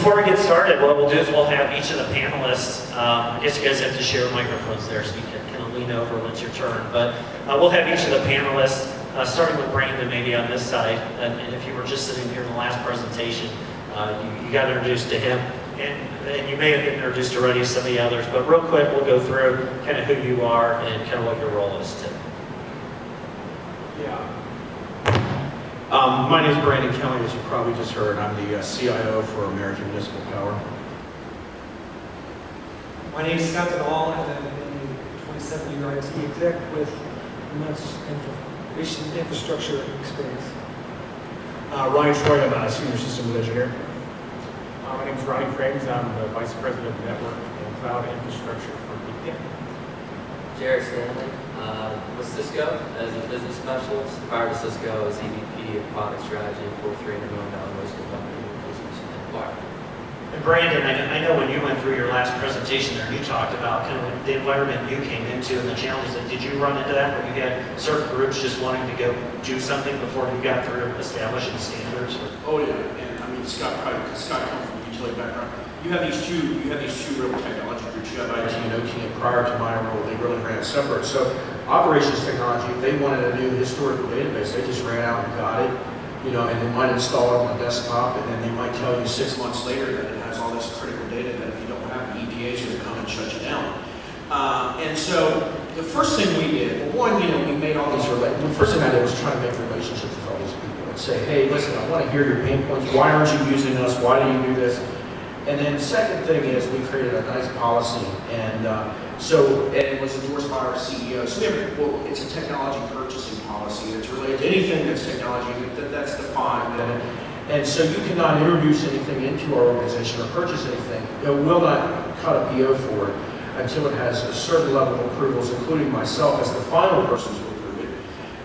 before we get started, what we'll do is we'll have each of the panelists, I guess you guys have to share microphones there so you can kind of lean over when it's your turn, but we'll have each of the panelists, starting with Brandon maybe on this side, and if you were just sitting here in the last presentation, you got introduced to him, and you may have been introduced already to some of the others, but real quick we'll go through kind of who you are and kind of what your role is too. Yeah. My name is Brandon Kelly, as you probably just heard. I'm the CIO for American Municipal Power. My name is Scott Dennull, and I'm a 27-year IT exec with immense information infrastructure experience. Ronnie Troy, I'm a senior systems engineer. My name is Ronnie Frames. I'm the Vice President of Network and Cloud Infrastructure for BPM. Jared Stanley, with Cisco as a business specialist. Prior to Cisco, as EVP of Product Strategy for $300 million hosting company, which was acquired. And Brandon, I know when you went through your last presentation there, you talked about kind of the environment you came into and the challenges. Did you run into that where you had certain groups just wanting to go do something before you got through establishing standards? Oh yeah, and I mean Scott comes from a utility background. You have these two real technology groups. You have IT and OT, and prior to my role, they really ran separate. So operations technology, if they wanted a new historical database, they just ran out and got it, you know, and they might install it on the desktop, and then they might tell you 6 months later that it has all this critical data that if you don't have, the EPA is going to come and shut you down. And so the first thing we did, well, one, you know, we made all these the first thing I did was try to make relationships with all these people and say, hey, listen, I want to hear your pain points. Why aren't you using us? Why do you do this? And then the second thing is we created a nice policy, and and it was endorsed by our CEO. So it's a technology purchasing policy. It's related to anything that's technology that's defined. And so you cannot introduce anything into our organization or purchase anything. It will not cut a PO for it until it has a certain level of approvals, including myself as the final person to approve it.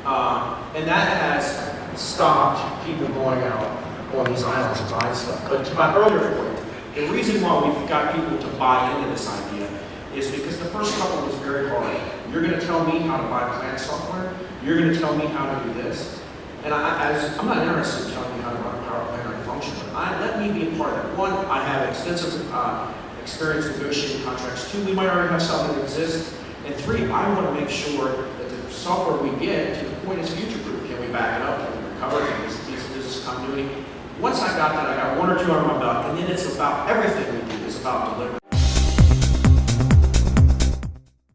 And that has stopped people going out on these islands and buying stuff. But to my earlier point, the reason why we've got people to buy into this idea is because the first couple was very hard. You're going to tell me how to buy plant software. You're going to tell me how to do this. And I'm not interested in telling you how to run a power plant or function, but let me be a part of that. One, I have extensive experience negotiating contracts. Two, we might already have something that exists. And three, I want to make sure that the software we get to the point is future-proof. Can we back it up? Can we recover? Can we use business continuity? Once I got that, I got one or two under my belt, and then it's about everything we do is about delivery.